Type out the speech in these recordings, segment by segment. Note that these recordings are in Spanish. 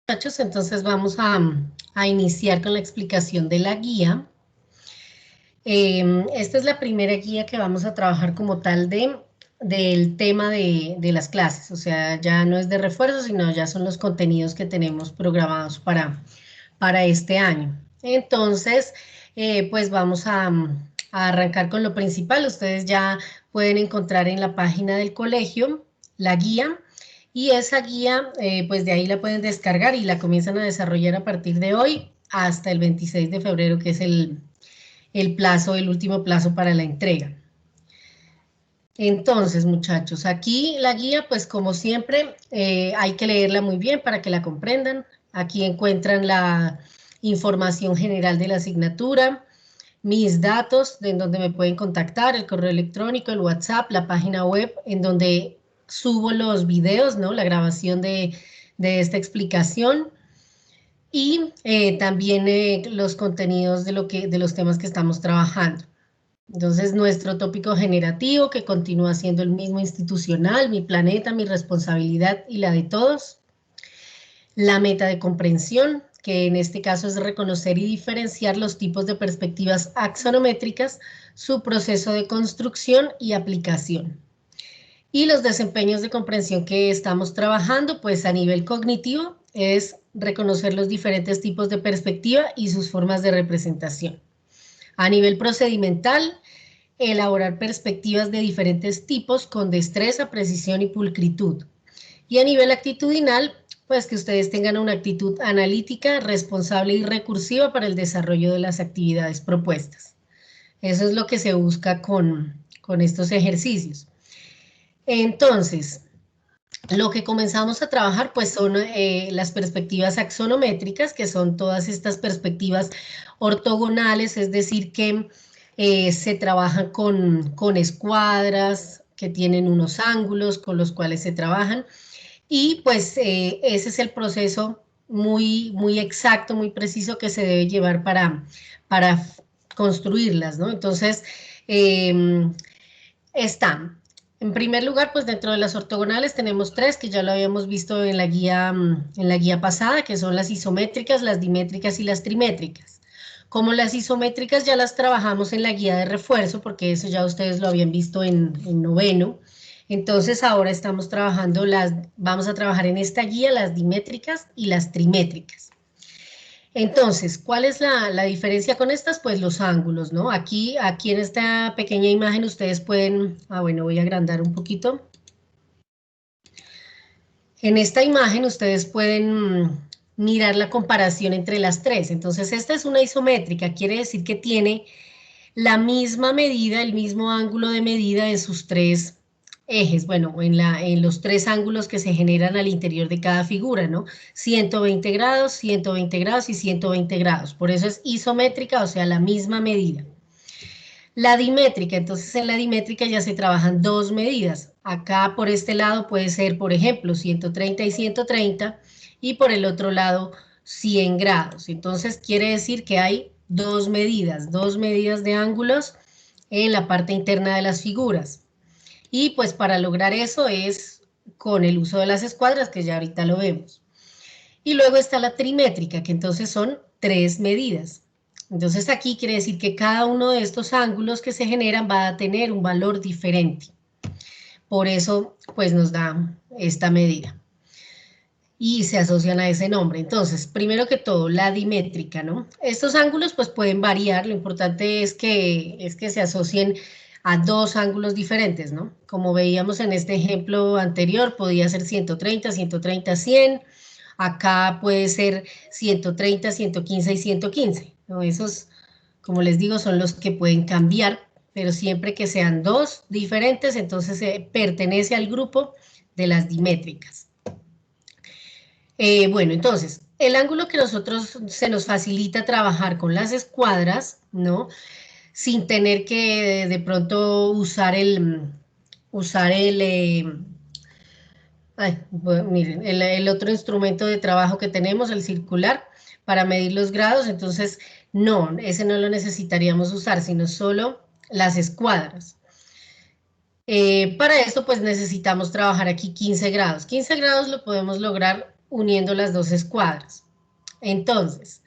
Muchachos, entonces vamos a iniciar con la explicación de la guía. Esta es la primera guía que vamos a trabajar como tal del tema de las clases, o sea, ya no es de refuerzo, sino ya son los contenidos que tenemos programados para este año. Entonces, pues vamos a arrancar con lo principal. Ustedes ya pueden encontrar en la página del colegio la guía, y esa guía, pues de ahí la pueden descargar y la comienzan a desarrollar a partir de hoy hasta el 26 de febrero, que es el plazo, el último plazo para la entrega. Entonces, muchachos, aquí la guía, pues como siempre, hay que leerla muy bien para que la comprendan. Aquí encuentran la información general de la asignatura, mis datos, en donde me pueden contactar, el correo electrónico, el WhatsApp, la página web, en donde subo los videos, ¿no? La grabación de esta explicación, y también los contenidos de los temas que estamos trabajando. Entonces, nuestro tópico generativo, que continúa siendo el mismo institucional, mi planeta, mi responsabilidad y la de todos. La meta de comprensión, que en este caso es reconocer y diferenciar los tipos de perspectivas axonométricas, su proceso de construcción y aplicación. Y los desempeños de comprensión que estamos trabajando, pues a nivel cognitivo, es reconocer los diferentes tipos de perspectiva y sus formas de representación. A nivel procedimental, elaborar perspectivas de diferentes tipos con destreza, precisión y pulcritud. Y a nivel actitudinal, pues que ustedes tengan una actitud analítica, responsable y recursiva para el desarrollo de las actividades propuestas. Eso es lo que se busca con estos ejercicios. Entonces, lo que comenzamos a trabajar pues son las perspectivas axonométricas, que son todas estas perspectivas ortogonales, es decir, que se trabajan con escuadras, que tienen unos ángulos con los cuales se trabajan, y pues ese es el proceso muy exacto, muy preciso que se debe llevar para construirlas, ¿no? Entonces, están, en primer lugar, pues dentro de las ortogonales tenemos tres, que ya lo habíamos visto en la guía pasada, que son las isométricas, las dimétricas y las trimétricas. Como las isométricas ya las trabajamos en la guía de refuerzo, porque eso ya ustedes lo habían visto en noveno, entonces ahora estamos trabajando vamos a trabajar en esta guía las dimétricas y las trimétricas. Entonces, ¿cuál es la diferencia con estas? Pues los ángulos, ¿no? Aquí en esta pequeña imagen ustedes pueden, bueno, voy a agrandar un poquito. En esta imagen ustedes pueden mirar la comparación entre las tres. Entonces, esta es una isométrica, quiere decir que tiene la misma medida, el mismo ángulo de medida en sus tres ejes, bueno, en los tres ángulos que se generan al interior de cada figura, ¿no? 120 grados, 120 grados y 120 grados. Por eso es isométrica, o sea, la misma medida. La dimétrica, entonces en la dimétrica ya se trabajan dos medidas. Acá por este lado puede ser, por ejemplo, 130 y 130, y por el otro lado 100 grados. Entonces quiere decir que hay dos medidas de ángulos en la parte interna de las figuras. Y pues para lograr eso es con el uso de las escuadras, que ya ahorita lo vemos. Y luego está la trimétrica, que entonces son tres medidas. Entonces aquí quiere decir que cada uno de estos ángulos que se generan va a tener un valor diferente. Por eso pues nos da esta medida. Y se asocian a ese nombre. Entonces, primero que todo, la dimétrica, ¿no? Estos ángulos pues pueden variar, lo importante es que se asocien a dos ángulos diferentes, ¿no? Como veíamos en este ejemplo anterior, podía ser 130, 130, 100, acá puede ser 130, 115 y 115, ¿no? Esos, como les digo, son los que pueden cambiar, pero siempre que sean dos diferentes, entonces pertenece al grupo de las dimétricas. Bueno, entonces, el ángulo que nosotros se nos facilita trabajar con las escuadras, ¿no? Sin tener que de pronto usar bueno, miren, el otro instrumento de trabajo que tenemos, el circular, para medir los grados. Entonces, no, ese no lo necesitaríamos usar, sino solo las escuadras. Para esto, pues necesitamos trabajar aquí 15 grados. 15 grados lo podemos lograr uniendo las dos escuadras. Entonces,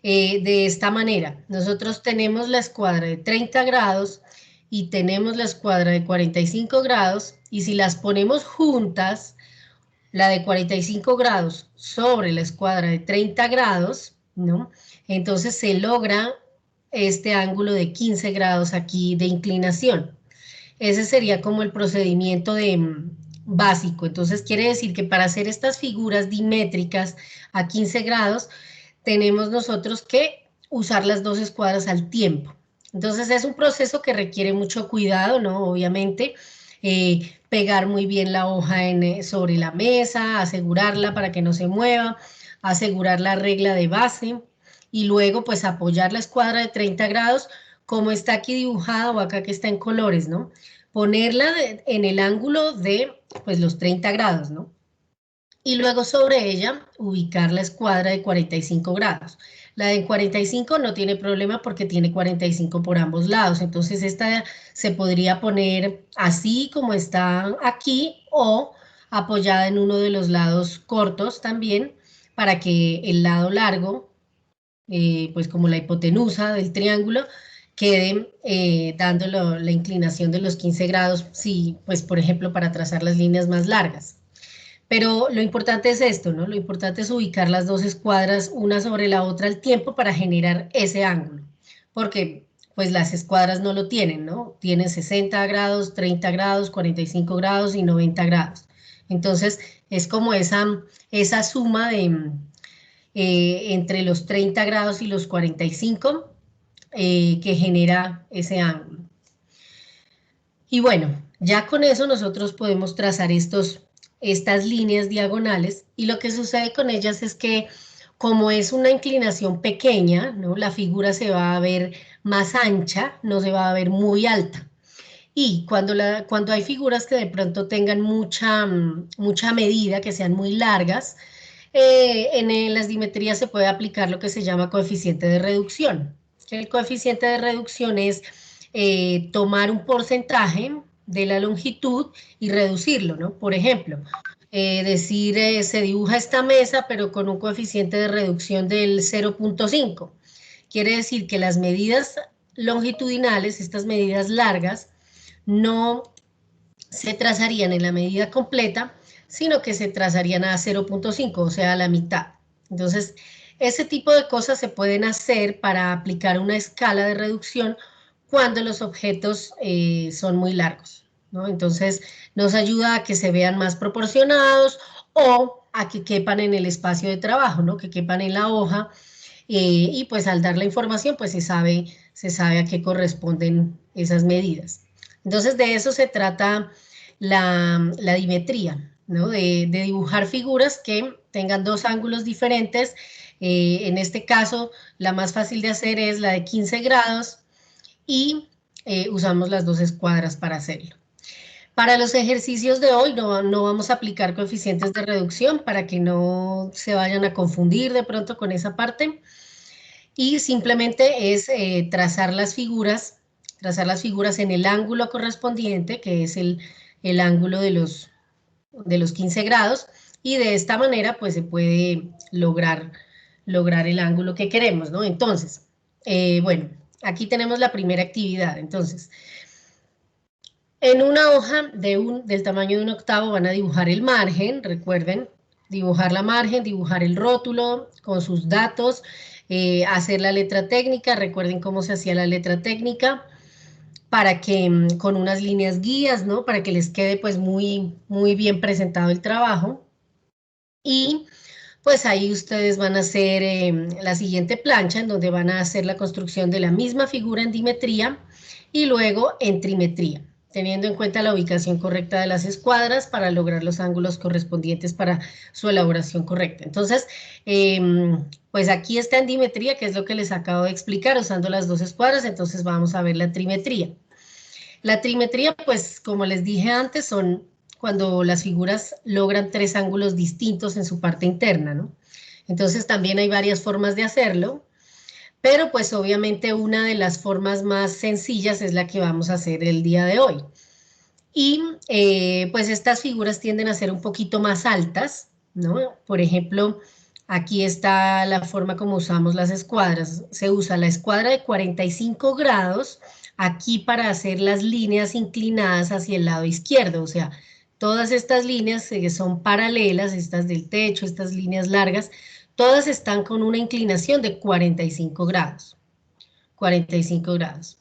de esta manera, nosotros tenemos la escuadra de 30 grados y tenemos la escuadra de 45 grados, y si las ponemos juntas, la de 45 grados sobre la escuadra de 30 grados, ¿no? Entonces se logra este ángulo de 15 grados aquí de inclinación. Ese sería como el procedimiento básico. Entonces quiere decir que para hacer estas figuras dimétricas a 15 grados, tenemos nosotros que usar las dos escuadras al tiempo. Entonces es un proceso que requiere mucho cuidado, ¿no? Obviamente, pegar muy bien la hoja sobre la mesa, asegurarla para que no se mueva, asegurar la regla de base y luego pues apoyar la escuadra de 30 grados como está aquí dibujada o acá que está en colores, ¿no? Ponerla en el ángulo de pues los 30 grados, ¿no? Y luego sobre ella ubicar la escuadra de 45 grados. La de 45 no tiene problema porque tiene 45 por ambos lados, entonces esta se podría poner así como está aquí o apoyada en uno de los lados cortos también para que el lado largo, pues como la hipotenusa del triángulo, quede dando la inclinación de los 15 grados, si, pues por ejemplo para trazar las líneas más largas. Pero lo importante es esto, ¿no? Lo importante es ubicar las dos escuadras una sobre la otra al tiempo para generar ese ángulo, porque pues las escuadras no lo tienen, ¿no? Tienen 60 grados, 30 grados, 45 grados y 90 grados. Entonces es como esa suma de entre los 30 grados y los 45 que genera ese ángulo. Y bueno, ya con eso nosotros podemos trazar estas líneas diagonales, y lo que sucede con ellas es que como es una inclinación pequeña, ¿no? La figura se va a ver más ancha, no se va a ver muy alta. Y cuando hay figuras que de pronto tengan mucha medida, que sean muy largas, en las dimetrías se puede aplicar lo que se llama coeficiente de reducción. El coeficiente de reducción es tomar un porcentaje de la longitud y reducirlo, ¿no? Por ejemplo, se dibuja esta mesa, pero con un coeficiente de reducción del 0.5. Quiere decir que las medidas longitudinales, estas medidas largas, no se trazarían en la medida completa, sino que se trazarían a 0.5, o sea, a la mitad. Entonces, ese tipo de cosas se pueden hacer para aplicar una escala de reducción cuando los objetos son muy largos, ¿no? Entonces, nos ayuda a que se vean más proporcionados o a que quepan en el espacio de trabajo, ¿no? Que quepan en la hoja, y pues al dar la información, pues se sabe a qué corresponden esas medidas. Entonces, de eso se trata la dimetría, ¿no? De dibujar figuras que tengan dos ángulos diferentes. En este caso, la más fácil de hacer es la de 15 grados y usamos las dos escuadras para hacerlo. Para los ejercicios de hoy no vamos a aplicar coeficientes de reducción para que no se vayan a confundir de pronto con esa parte. Y simplemente es trazar las figuras en el ángulo correspondiente, que es el ángulo de los 15 grados, y de esta manera pues se puede lograr el ángulo que queremos, ¿no? Entonces, bueno, aquí tenemos la primera actividad. Entonces, en una hoja del tamaño de 1/8 van a dibujar el margen, recuerden, dibujar la margen, dibujar el rótulo con sus datos, hacer la letra técnica, recuerden cómo se hacía la letra técnica, para que con unas líneas guías, ¿no? Para que les quede pues muy bien presentado el trabajo. Y pues ahí ustedes van a hacer la siguiente plancha, en donde van a hacer la construcción de la misma figura en dimetría y luego en trimetría, teniendo en cuenta la ubicación correcta de las escuadras para lograr los ángulos correspondientes para su elaboración correcta. Entonces, pues aquí está en dimetría, que es lo que les acabo de explicar, usando las dos escuadras. Entonces vamos a ver la trimetría. La trimetría, pues como les dije antes, son cuando las figuras logran tres ángulos distintos en su parte interna, ¿no? Entonces también hay varias formas de hacerlo, pero pues obviamente una de las formas más sencillas es la que vamos a hacer el día de hoy. Y pues estas figuras tienden a ser un poquito más altas, ¿no? Por ejemplo, aquí está la forma como usamos las escuadras. Se usa la escuadra de 45 grados aquí para hacer las líneas inclinadas hacia el lado izquierdo, o sea, todas estas líneas son paralelas, estas del techo, estas líneas largas, todas están con una inclinación de 45 grados. 45 grados.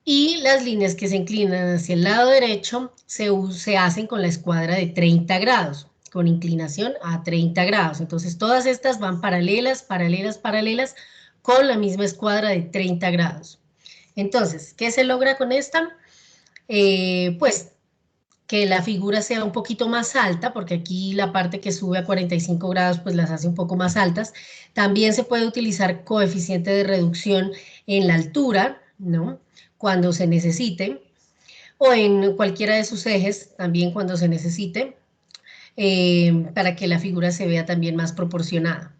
Y las líneas que se inclinan hacia el lado derecho se hacen con la escuadra de 30 grados, con inclinación a 30 grados. Entonces todas estas van paralelas, paralelas, paralelas, con la misma escuadra de 30 grados. Entonces, ¿qué se logra con esta? Pues que la figura sea un poquito más alta, porque aquí la parte que sube a 45 grados pues las hace un poco más altas. También se puede utilizar coeficiente de reducción en la altura, ¿no? Cuando se necesite, o en cualquiera de sus ejes, también cuando se necesite, para que la figura se vea también más proporcionada.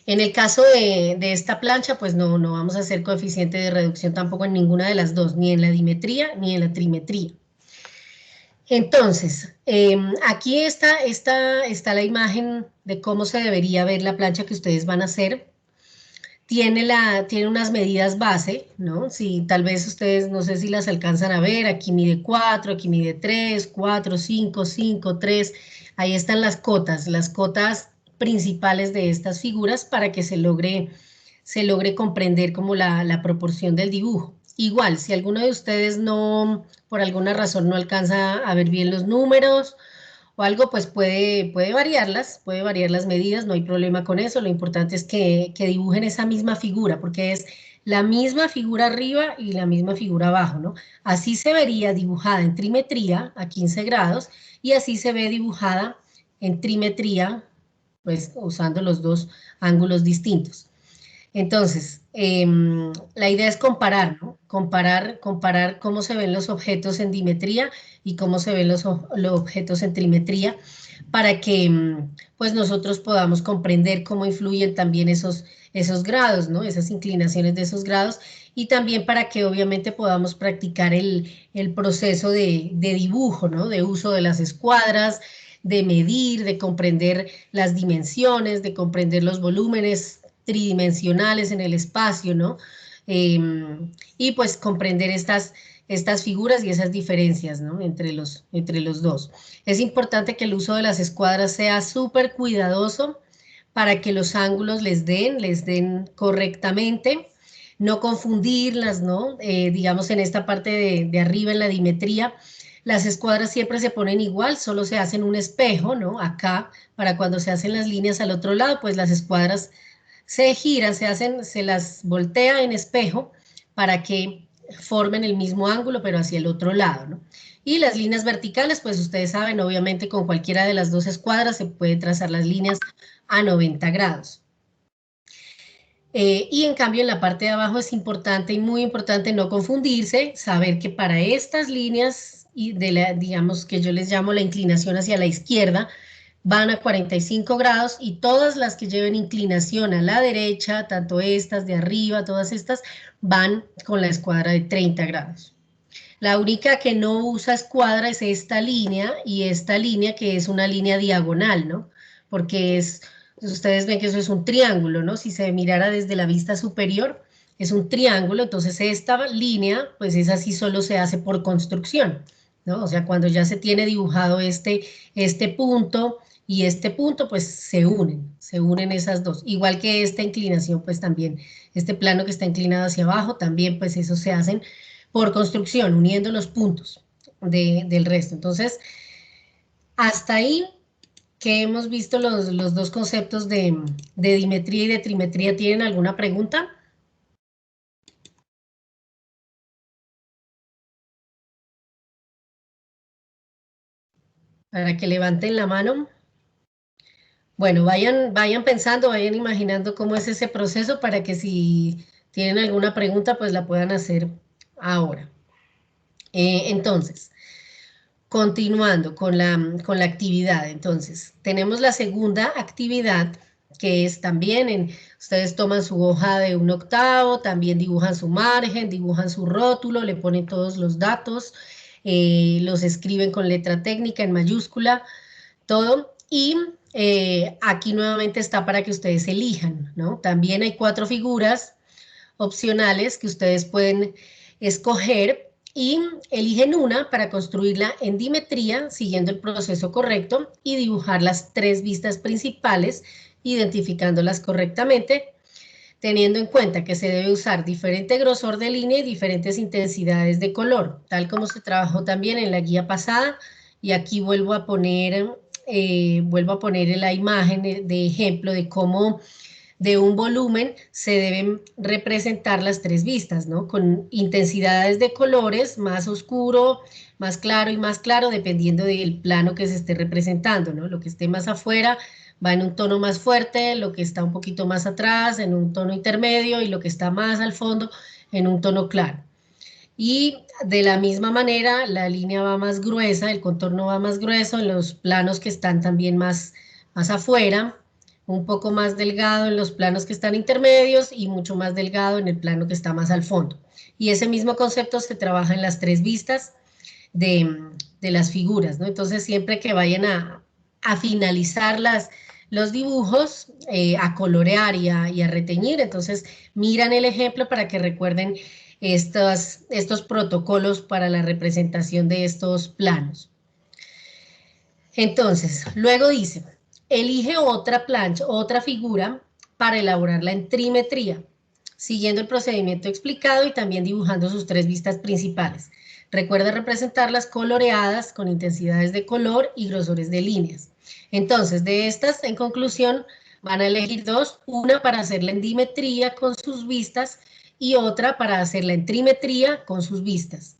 En el caso de esta plancha, pues no vamos a hacer coeficiente de reducción tampoco en ninguna de las dos, ni en la dimetría ni en la trimetría. Entonces, aquí está la imagen de cómo se debería ver la plancha que ustedes van a hacer. Tiene unas medidas base, ¿no? Si tal vez ustedes, no sé si las alcanzan a ver, aquí mide 4, aquí mide 3, 4, 5, 5, 3. Ahí están las cotas principales de estas figuras para que se logre comprender como la proporción del dibujo. Igual, si alguno de ustedes no, por alguna razón no alcanza a ver bien los números o algo, pues puede variar las medidas, no hay problema con eso. Lo importante es que dibujen esa misma figura, porque es la misma figura arriba y la misma figura abajo, ¿no? Así se vería dibujada en trimetría a 15 grados y así se ve dibujada en trimetría, pues usando los dos ángulos distintos. Entonces, la idea es comparar, ¿no? Comparar cómo se ven los objetos en dimetría y cómo se ven los objetos en trimetría para que pues nosotros podamos comprender cómo influyen también esos grados, ¿no? Esas inclinaciones de esos grados y también para que obviamente podamos practicar el proceso de dibujo, ¿no? De uso de las escuadras, de medir, de comprender las dimensiones, de comprender los volúmenes tridimensionales en el espacio, ¿no? Y pues comprender estas figuras y esas diferencias, ¿no? Entre los dos. Es importante que el uso de las escuadras sea súper cuidadoso para que los ángulos les den correctamente, no confundirlas, ¿no? Digamos en esta parte de arriba en la dimetría, las escuadras siempre se ponen igual, solo se hacen un espejo, ¿no? Acá, para cuando se hacen las líneas al otro lado, pues las escuadras se giran, se las voltea en espejo para que formen el mismo ángulo, pero hacia el otro lado, ¿no? Y las líneas verticales, pues ustedes saben, obviamente con cualquiera de las dos escuadras se puede trazar las líneas a 90 grados. Y en cambio en la parte de abajo es importante y muy importante no confundirse, saber que para estas líneas, y digamos que yo les llamo la inclinación hacia la izquierda, van a 45 grados y todas las que lleven inclinación a la derecha, tanto estas de arriba, todas estas, van con la escuadra de 30 grados. La única que no usa escuadra es esta línea y esta línea que es una línea diagonal, ¿no? Porque ustedes ven que eso es un triángulo, ¿no? Si se mirara desde la vista superior, es un triángulo, entonces esta línea, pues esa sí solo se hace por construcción, ¿no? O sea, cuando ya se tiene dibujado este punto y este punto, pues se unen esas dos. Igual que esta inclinación, pues también, este plano que está inclinado hacia abajo, también pues eso se hacen por construcción, uniendo los puntos del resto. Entonces, hasta ahí que hemos visto los dos conceptos de dimetría y de trimetría, ¿tienen alguna pregunta? Para que levanten la mano. Bueno, vayan pensando, vayan imaginando cómo es ese proceso para que si tienen alguna pregunta, pues la puedan hacer ahora. Entonces, continuando con la actividad, entonces, tenemos la segunda actividad, que es también, ustedes toman su hoja de 1/8, también dibujan su margen, dibujan su rótulo, le ponen todos los datos, los escriben con letra técnica en mayúscula, todo, Y aquí nuevamente está para que ustedes elijan, ¿no? También hay 4 figuras opcionales que ustedes pueden escoger y eligen una para construirla en dimetría, siguiendo el proceso correcto y dibujar las 3 vistas principales, identificándolas correctamente, teniendo en cuenta que se debe usar diferente grosor de línea y diferentes intensidades de color, tal como se trabajó también en la guía pasada, y aquí vuelvo a poner la imagen de ejemplo de cómo de un volumen se deben representar las 3 vistas, ¿no? Con intensidades de colores más oscuro, más claro y más claro, dependiendo del plano que se esté representando, ¿no? Lo que esté más afuera va en un tono más fuerte, lo que está un poquito más atrás en un tono intermedio y lo que está más al fondo en un tono claro. Y de la misma manera, la línea va más gruesa, el contorno va más grueso en los planos que están también más afuera, un poco más delgado en los planos que están intermedios y mucho más delgado en el plano que está más al fondo. Y ese mismo concepto se trabaja en las 3 vistas de las figuras, ¿no? Entonces, siempre que vayan a finalizar los dibujos, a colorear y a reteñir, entonces miran el ejemplo para que recuerden estos protocolos para la representación de estos planos. Entonces, luego dice, elige otra plancha, otra figura para elaborarla en trimetría, siguiendo el procedimiento explicado y también dibujando sus 3 vistas principales. Recuerda representarlas coloreadas con intensidades de color y grosores de líneas. Entonces, de estas, en conclusión, van a elegir 2, una para hacerla en dimetría con sus vistas y otra para hacerla en trimetría con sus vistas.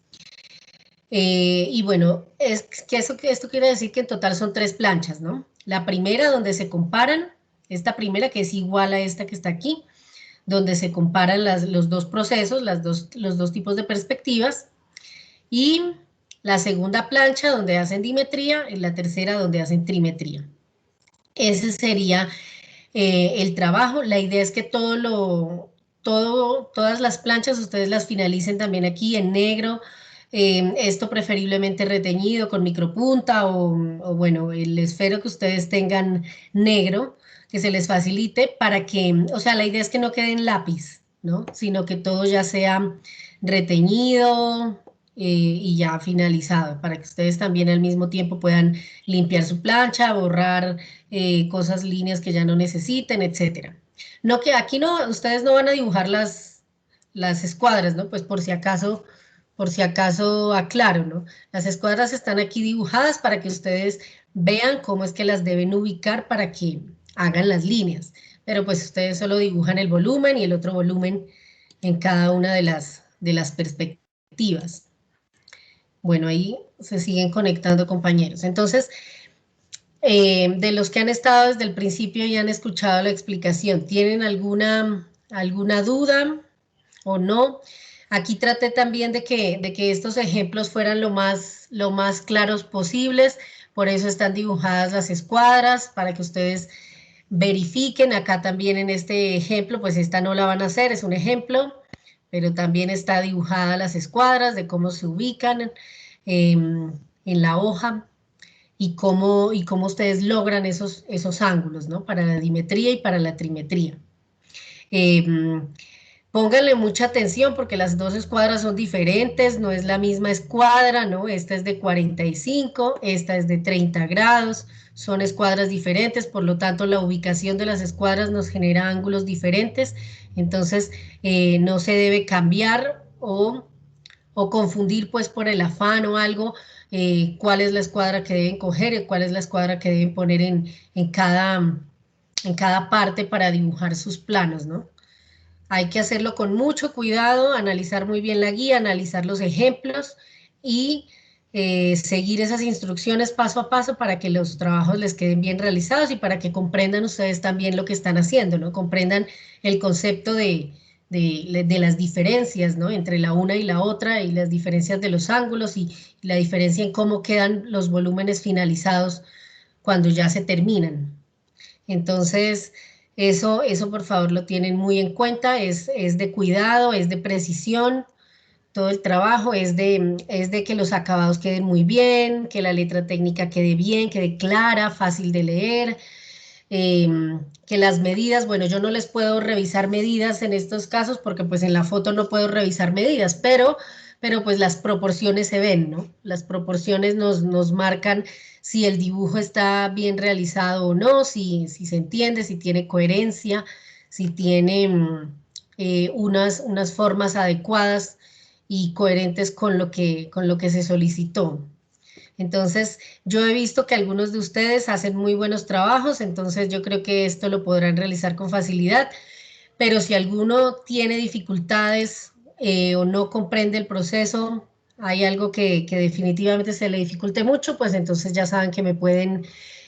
Y bueno, es que esto quiere decir que en total son 3 planchas, ¿no? La primera donde se comparan, esta primera que es igual a esta que está aquí, donde se comparan los 2 procesos, los dos tipos de perspectivas, y la segunda plancha donde hacen dimetría y la tercera donde hacen trimetría. Ese sería el trabajo. La idea es que todas las planchas ustedes las finalicen también aquí en negro, esto preferiblemente reteñido con micropunta o bueno, el esfero que ustedes tengan negro, que se les facilite para que, o sea, la idea es que no quede en lápiz, ¿no? Sino que todo ya sea reteñido y ya finalizado, para que ustedes también al mismo tiempo puedan limpiar su plancha, borrar cosas, líneas que ya no necesiten, etcétera. No que aquí no, ustedes no van a dibujar las escuadras, ¿no? Pues por si acaso aclaro, ¿no? Las escuadras están aquí dibujadas para que ustedes vean cómo es que las deben ubicar para que hagan las líneas. Pero pues ustedes solo dibujan el volumen y el otro volumen en cada una de las perspectivas. Bueno, ahí se siguen conectando compañeros. Entonces, de los que han estado desde el principio y han escuchado la explicación, ¿tienen alguna duda o no? Aquí traté también de que estos ejemplos fueran lo más claros posibles, por eso están dibujadas las escuadras, para que ustedes verifiquen. Acá también en este ejemplo, pues esta no la van a hacer, es un ejemplo, pero también está dibujada las escuadras de cómo se ubican en la hoja y cómo ustedes logran esos ángulos, ¿no? Para la dimetría y para la trimetría. Eh, Pónganle mucha atención porque las 2 escuadras son diferentes, no es la misma escuadra, ¿no? Esta es de 45, esta es de 30 grados, son escuadras diferentes, por lo tanto la ubicación de las escuadras nos genera ángulos diferentes, entonces no se debe cambiar o confundir pues por el afán o algo, cuál es la escuadra que deben coger y cuál es la escuadra que deben poner en cada parte para dibujar sus planos, ¿no? Hay que hacerlo con mucho cuidado, analizar muy bien la guía, analizar los ejemplos y seguir esas instrucciones paso a paso para que los trabajos les queden bien realizados y para que comprendan ustedes también lo que están haciendo, ¿no? Comprendan el concepto de las diferencias, ¿no? Entre la una y la otra y las diferencias de los ángulos y la diferencia en cómo quedan los volúmenes finalizados cuando ya se terminan. Entonces, eso por favor lo tienen muy en cuenta, es de cuidado, es de precisión, todo el trabajo es de que los acabados queden muy bien, que la letra técnica quede bien, quede clara, fácil de leer, que las medidas, bueno, yo no les puedo revisar medidas en estos casos porque pues en la foto no puedo revisar medidas, pero pues las proporciones se ven, ¿no? Las proporciones nos marcan si el dibujo está bien realizado o no, si se entiende, si tiene coherencia, si tiene unas formas adecuadas y coherentes con lo que se solicitó. Entonces, yo he visto que algunos de ustedes hacen muy buenos trabajos, entonces yo creo que esto lo podrán realizar con facilidad, pero si alguno tiene dificultades o no comprende el proceso, hay algo que definitivamente se le dificulte mucho, pues entonces ya saben que me pueden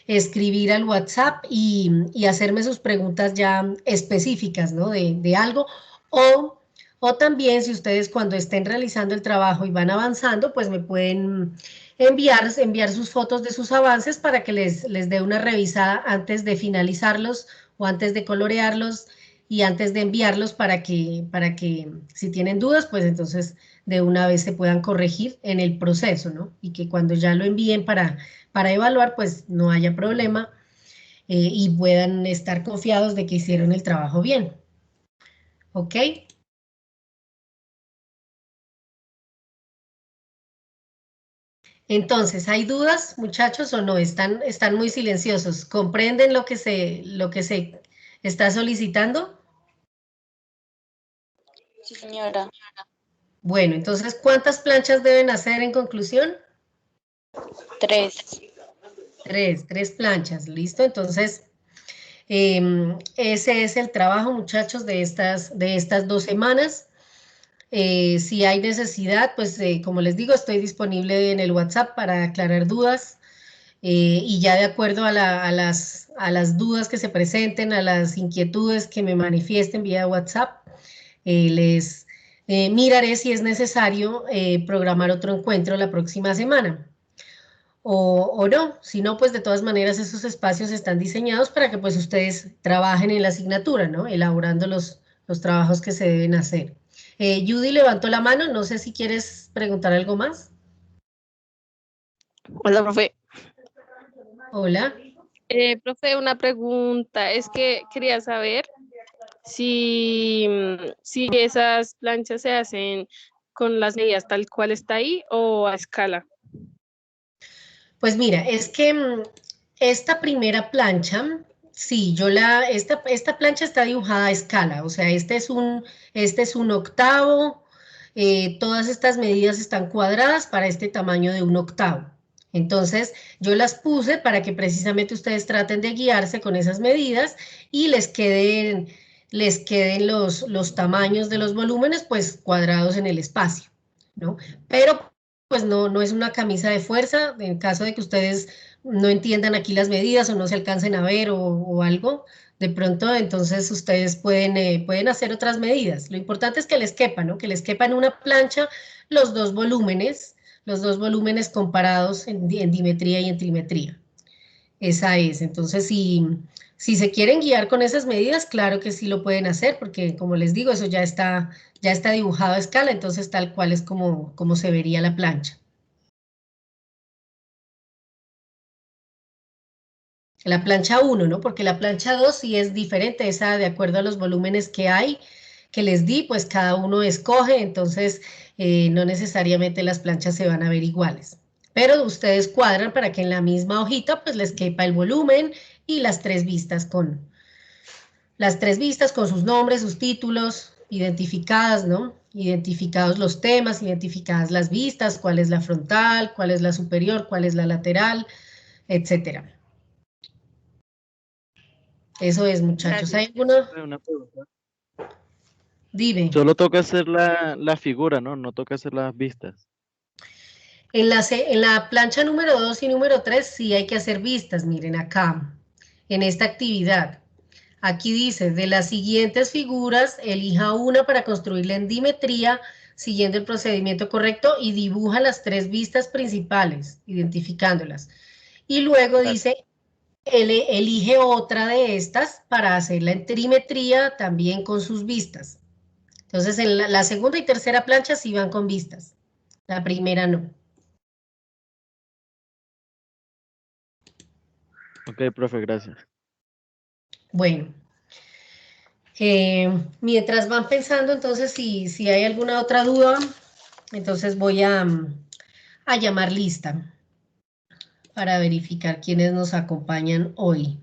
escribir al WhatsApp y hacerme sus preguntas ya específicas, ¿no? De algo, o, o también si ustedes cuando estén realizando el trabajo y van avanzando, pues me pueden enviar sus fotos de sus avances para que les dé una revisada antes de finalizarlos o antes de colorearlos y antes de enviarlos para que si tienen dudas, pues entonces de una vez se puedan corregir en el proceso, ¿no? Y que cuando ya lo envíen para evaluar, pues no haya problema y puedan estar confiados de que hicieron el trabajo bien. ¿Ok? Entonces, ¿hay dudas, muchachos, o no? Están muy silenciosos. ¿Comprenden lo que se está solicitando? Sí, señora. Bueno, entonces, ¿cuántas planchas deben hacer en conclusión? 3. Tres planchas, ¿listo? Entonces, ese es el trabajo, muchachos, de estas 2 semanas. Si hay necesidad, pues como les digo, estoy disponible en el WhatsApp para aclarar dudas y ya de acuerdo a las dudas que se presenten, a las inquietudes que me manifiesten vía WhatsApp, les miraré si es necesario programar otro encuentro la próxima semana. O no, si no, pues de todas maneras esos espacios están diseñados para que pues ustedes trabajen en la asignatura, ¿no? Elaborando los trabajos que se deben hacer. Judy levantó la mano, no sé si quieres preguntar algo más. Hola, profe. Hola. Profe, una pregunta. Es que quería saber si esas planchas se hacen con las medidas tal cual está ahí o a escala. Pues mira, es que esta primera plancha, sí, esta plancha está dibujada a escala, o sea, este es un octavo, todas estas medidas están cuadradas para este tamaño de un octavo. Entonces, yo las puse para que precisamente ustedes traten de guiarse con esas medidas y les queden los tamaños de los volúmenes, pues, cuadrados en el espacio, ¿no? Pero pues no es una camisa de fuerza, en caso de que ustedes no entiendan aquí las medidas o no se alcancen a ver o algo, de pronto entonces ustedes pueden hacer otras medidas. Lo importante es que les quepa, ¿no? Que les quepa en una plancha los los dos volúmenes comparados en dimetría y en trimetría. Esa es. Entonces, si se quieren guiar con esas medidas, claro que sí lo pueden hacer, porque como les digo, eso ya está dibujado a escala, entonces tal cual es como se vería la plancha. La plancha 1, ¿no? Porque la plancha 2 sí es diferente, esa de acuerdo a los volúmenes que hay, que les di, pues cada uno escoge, entonces no necesariamente las planchas se van a ver iguales. Pero ustedes cuadran para que en la misma hojita pues les quepa el volumen y las tres vistas con sus nombres, sus títulos, identificadas, ¿no? Identificados los temas, identificadas las vistas, cuál es la frontal, cuál es la superior, cuál es la lateral, etcétera. Eso es, muchachos. ¿Hay Gracias. alguna? Una pregunta. Dime. Solo toca hacer la figura, ¿no? No toca hacer las vistas. En la plancha número 2 y número 3 sí hay que hacer vistas, miren acá, en esta actividad. Aquí dice, de las siguientes figuras, elija una para construirla en dimetría, siguiendo el procedimiento correcto y dibuja las 3 vistas principales, identificándolas. Y luego dice, elige otra de estas para hacerla en trimetría también con sus vistas. Entonces, en la segunda y tercera plancha sí van con vistas. La primera no. Ok, profe, gracias. Bueno, mientras van pensando, entonces, si hay alguna otra duda, entonces voy a llamar lista para verificar quiénes nos acompañan hoy.